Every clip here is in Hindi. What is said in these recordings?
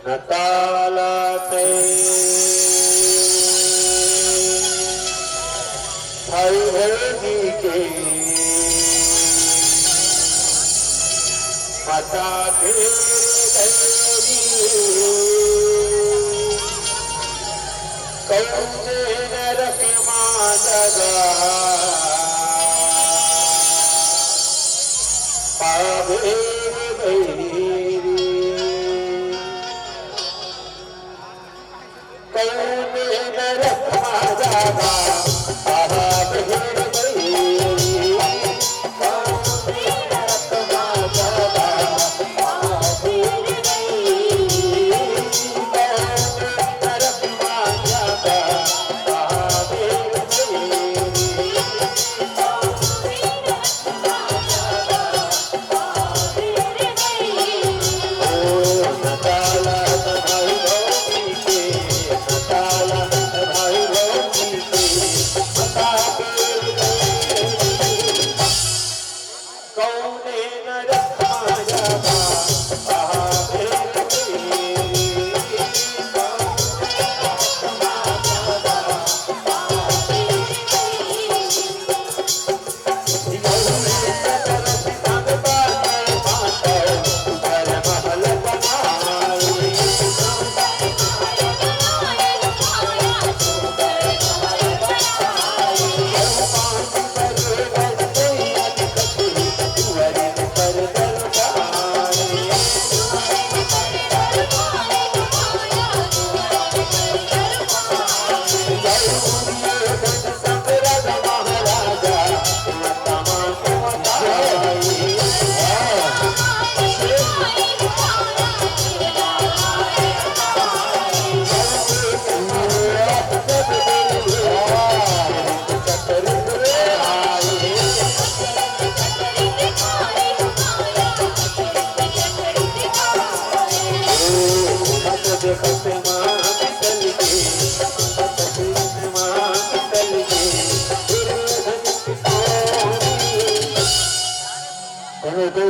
नतालाते भाई भैनी के माता फिर कौने नरक माता पावे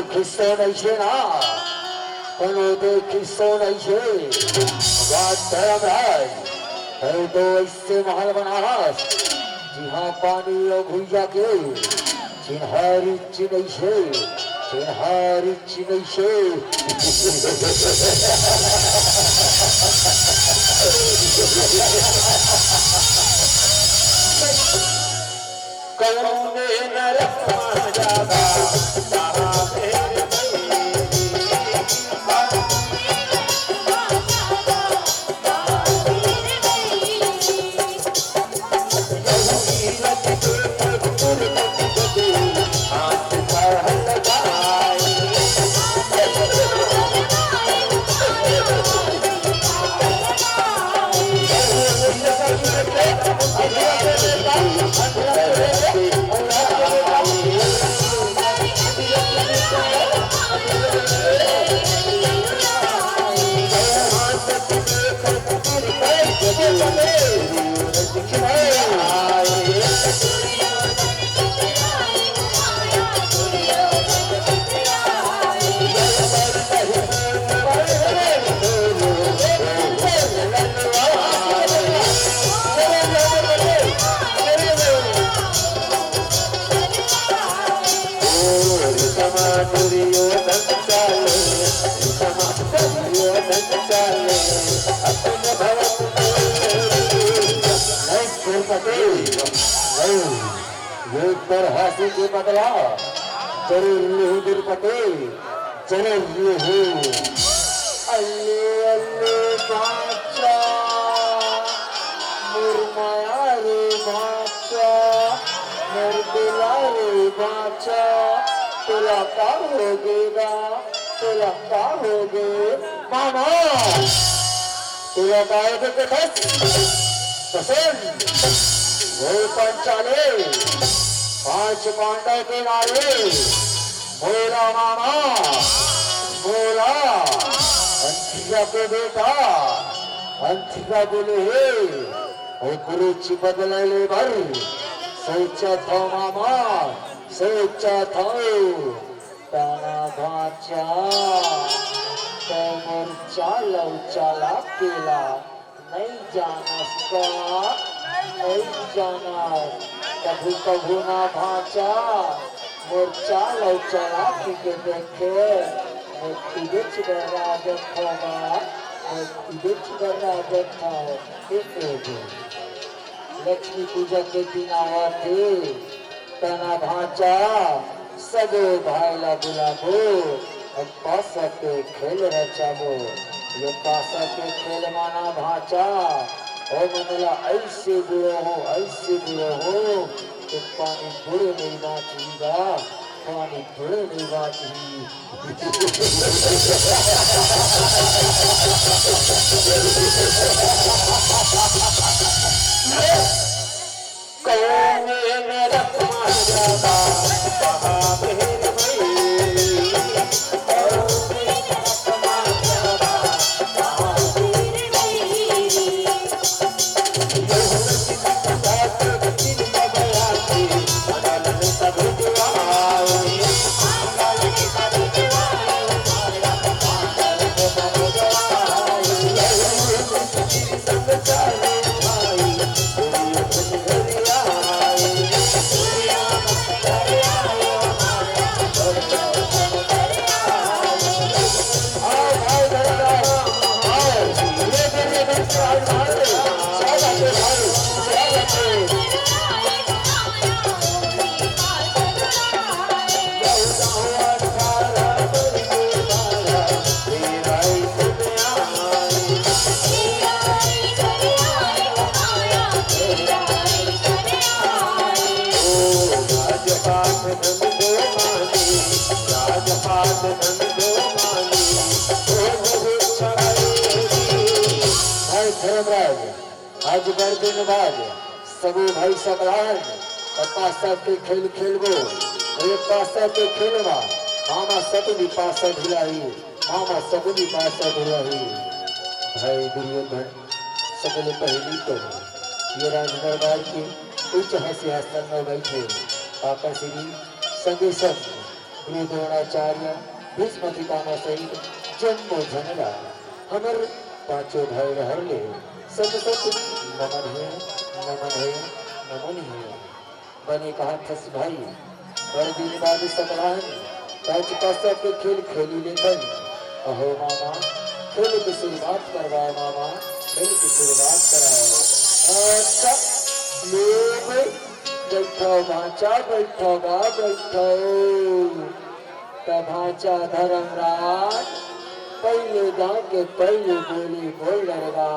किस्सो नहीं छे ना कोनो तो किस्सो नहीं छे बात धर्म है तो इससे महल बना जहाँ पानी और भूजा के चिन्हारी चिन्ह छे चिन्हारी चिन्ह छे कौने नरक जागा हाथी के बदला जरूर दुर्पते जरूर अल्ले अल्ले बाचा मुरमाया रे बाचा मुरदिला रे बाचा तुला का हो गेगा तुला का हो गे मामा तुला काय पसंद वो पंचाले 5 पांडव के मारे बोला मामा बोला अंतिका के बेटा अंतिका बोले हे कुरुची बदलायले भर सोचा था मामा सोचा था ताना भाचा तो मोर चाला उचाला केला नहीं जाना का नहीं जाना कभी कभी ना भाचा मोर चाला उचाला के देखे मैं तुझे चिढ़ा देखा मैं तुझे चिढ़ा देखा एक लक्ष्मी पूजा के दिन आया थे तना भाचा सगो भाईला बुलाबो और पासा के खेल रचाबो ये पासा के खेल माना भाचा और मनला ऐसे बुरो हो कि पानी बुरे नहीं बाँचेगा पानी बुरे नहीं बाँचेगी आज बड़ दिन बाद सबो भाई सबरान पासा के खेल खेलबो रे पासा के खेलवा मामा सबनी पासा ढुलाई मामा सबनी पासा ढुलाई भाई दुर्योधन सबले पहली तो ये राजदरबार के उच्च सिंहासन में बैठे पापा श्री संगे सब गुरु द्रोणाचार्य भीष्म पितामह सहित जन्मो झनला हमर पांचों भाई रहले सब नमन है बने कहा थस भाई बड़े दिन बाद समरान पांच पासा के खेल खेली लेकर अहो मामा खेल की शुरुआत करवाओ मामा खेल की शुरुआत कराओ अच्छा ले बैठो भाचा बैठो गा बैठो तब भाचा धर्मराज पहले गाँव के पहले बोली बोल लगा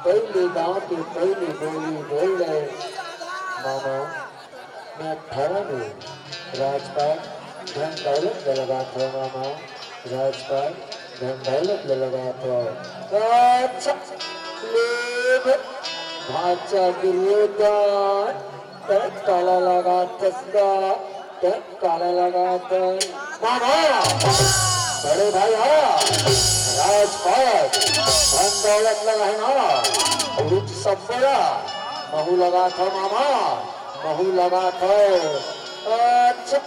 पहले गाँव के पहले बोली बोल रहे मामा मैं 18 में राजपाट धन दौलत में लगा था मामा राजपाट धन दौलत में लगा था अच्छा भाचा दुर्योधन तक काला लगा तस्का तक काला लगा था मामा बड़े भाई राजपाट धन दौलत लगा है ना रुच सब बड़ा महू लगा था मामा महू लगा था अच्छा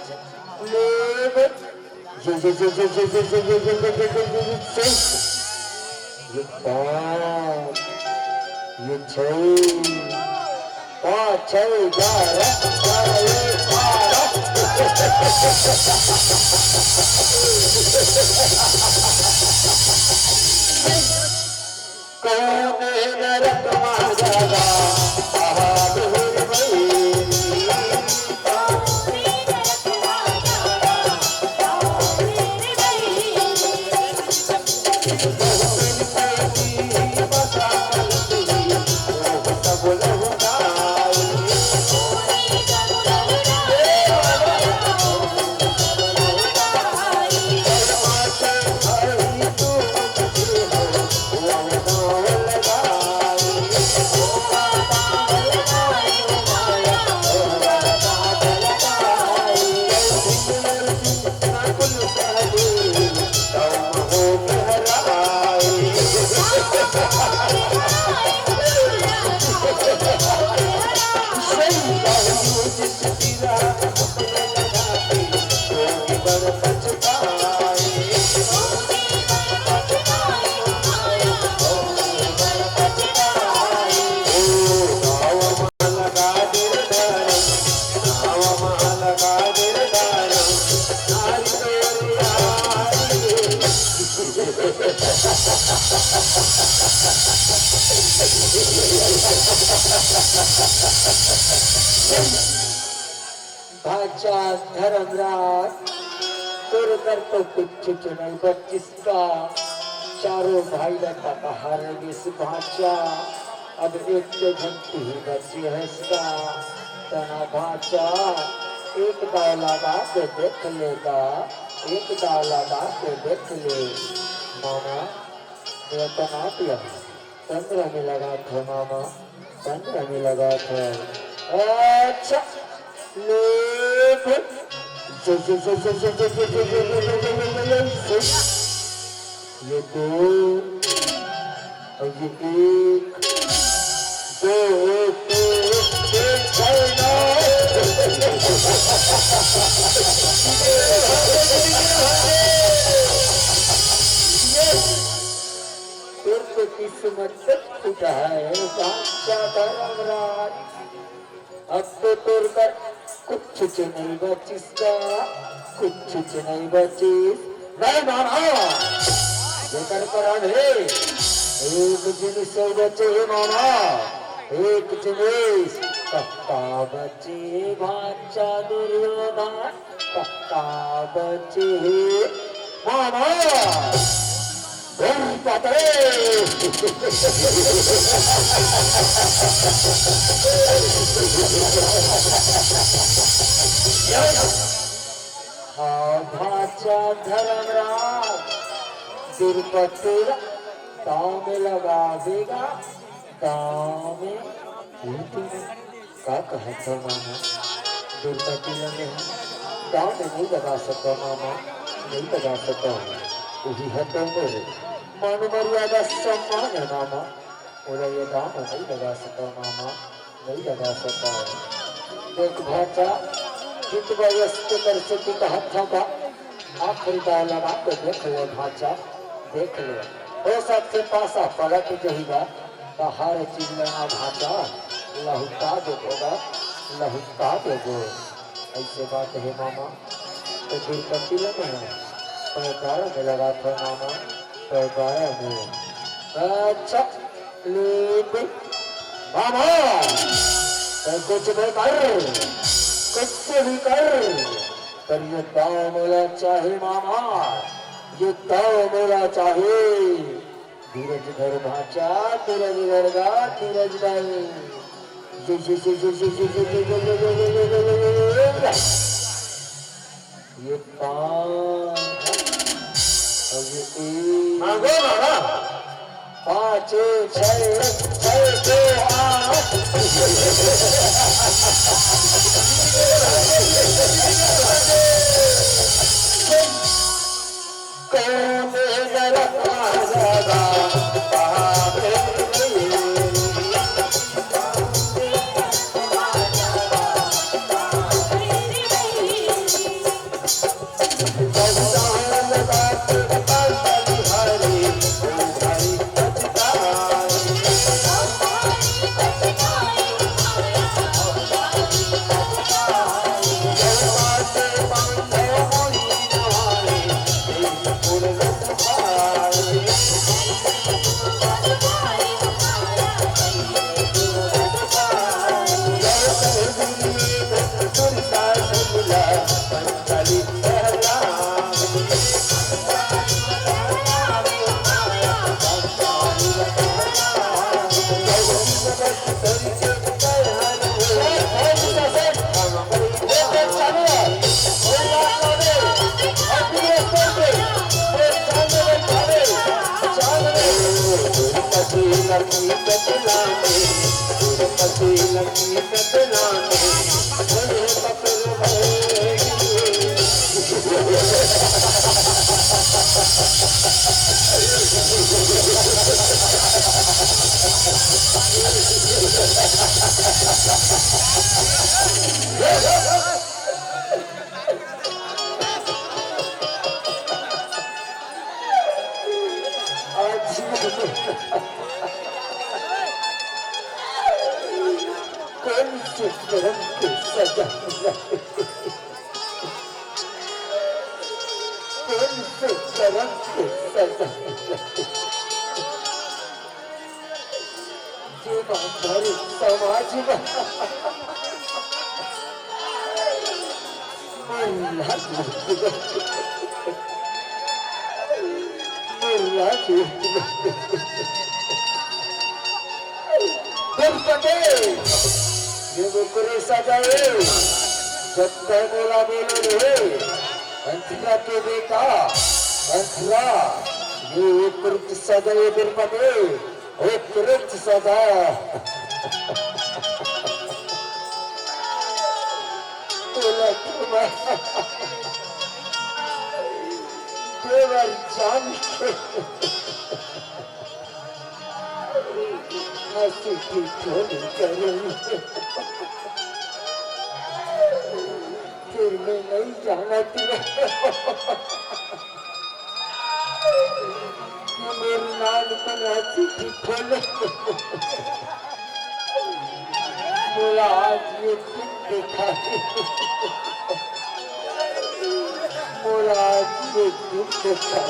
भाचा धर्मराज कर तो कुछ नहीं बच्चिसका चारों भाई लता बाहर इस भाचा अब एक घंटी ही बची है इसका तना भाचा एक दाव लगा के देख लेगा एक दाव लगा के देख ले मामा ये तो ना पिया 15 में लगा था मामा 15 में लगा था अच्छा ले ये दो और ये एक दो तो किस्मत फूटा है अब तो तोड़ कर कुछ नहीं बचिसका कुछ नहीं बचिस नहीं मामा जेकर करान है एक जिनिस बचे मामा एक जिनिस कक्का बचे भाचा दुर्योधन कक्का बचे मामा भाचा धर्मराज दुर्पतिर गाँव में लगा देगा गाँव में क्या कहा था मामा दुर्पतिर में गाँव में नहीं लगा सका मामा नहीं लगा सका वही है तो मेरे मान मर्यादा सम्मान है मामा और ये दाम नहीं लगा सका मामा नहीं लगा सका देख भाचा जित वयस्क कर सकी का हाथा का आखिरी दाव लगा के देख ले भाचा देख ले हो सबसे पासा पलट जहीगा तो हर चीज लेना भाचा लहुका देगा लहुका देगो ऐसे बात है मामा तो दुर्पति लगे हैं 15 में लगा था मामा 15 में अच्छा ले मामा कुछ भी कर पर ये दाव मेरा चाहे मामा ये दाव मेरा चाहे धीरज धर भाचा धीरज धरगा धीरज धर ये मांगो मामा 5 6 2 8 भारत समाज में सजाए सत्य बोला बोलो रे अंतरा के बेटा अंतरा ये एक कृत सजाए दुर्पदे एक कृत सजा देवर जान के हंसी की ठोड़ी करेंगे फिर मैं नहीं जाना मेरे नाम पर हंसी की ठोड़ी बोला आज ये दिन देखा बोला आज ये दिन देखा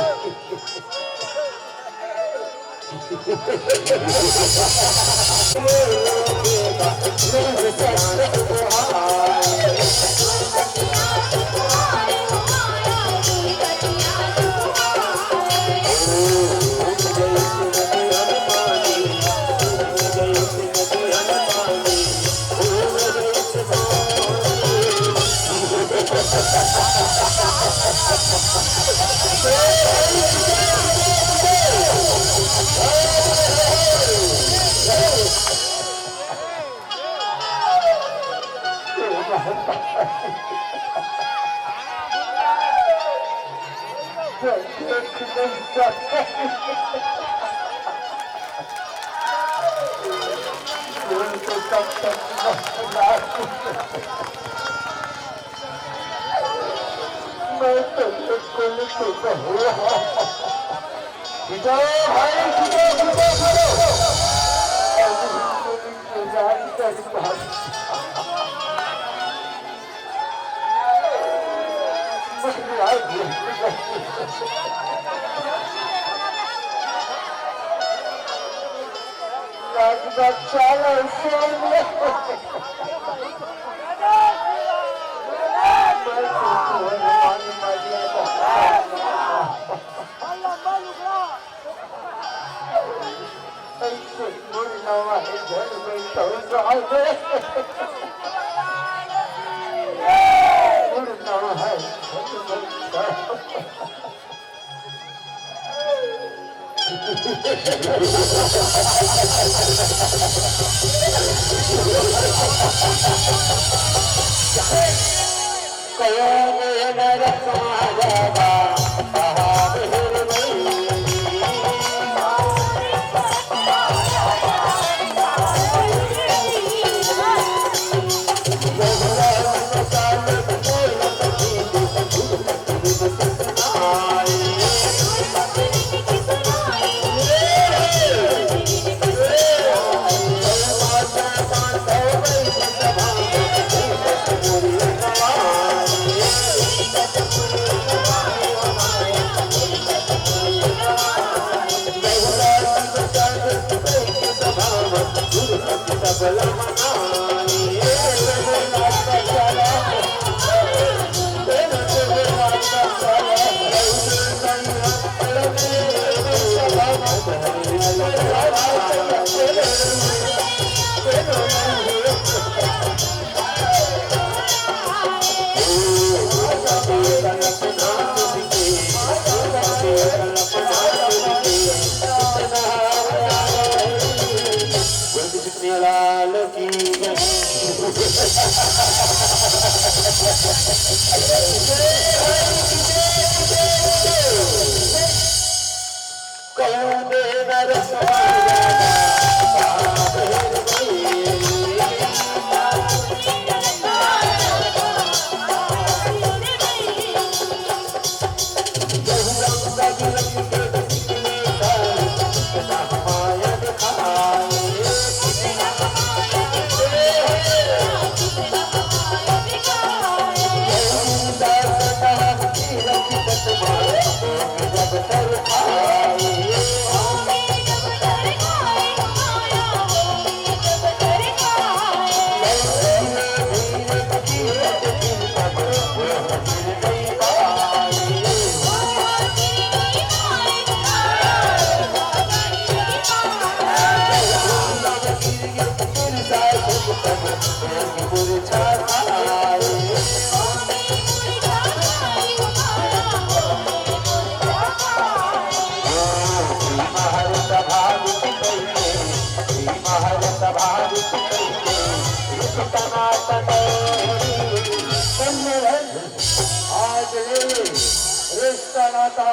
नाता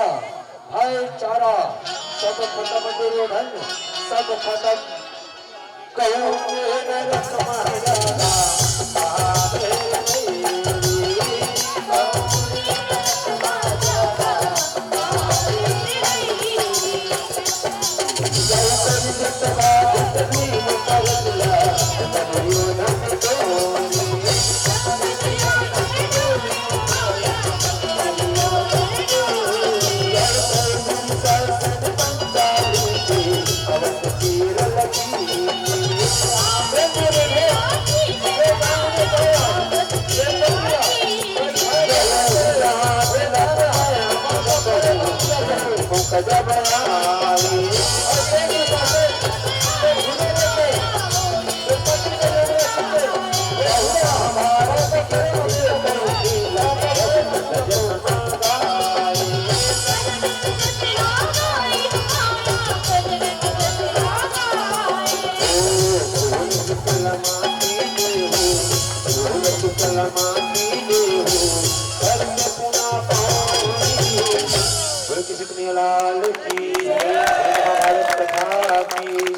भाईचारा सब खत्म दुर्योधन सब खत्म कहूँ मेरे तुम्हारा लाल की भारत कथा की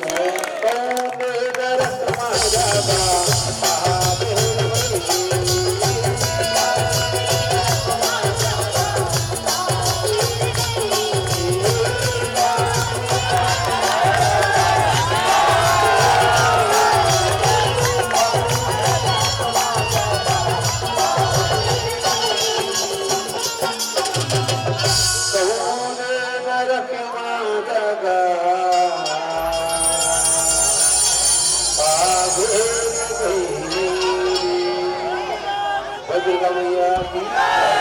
वज्र का मैया की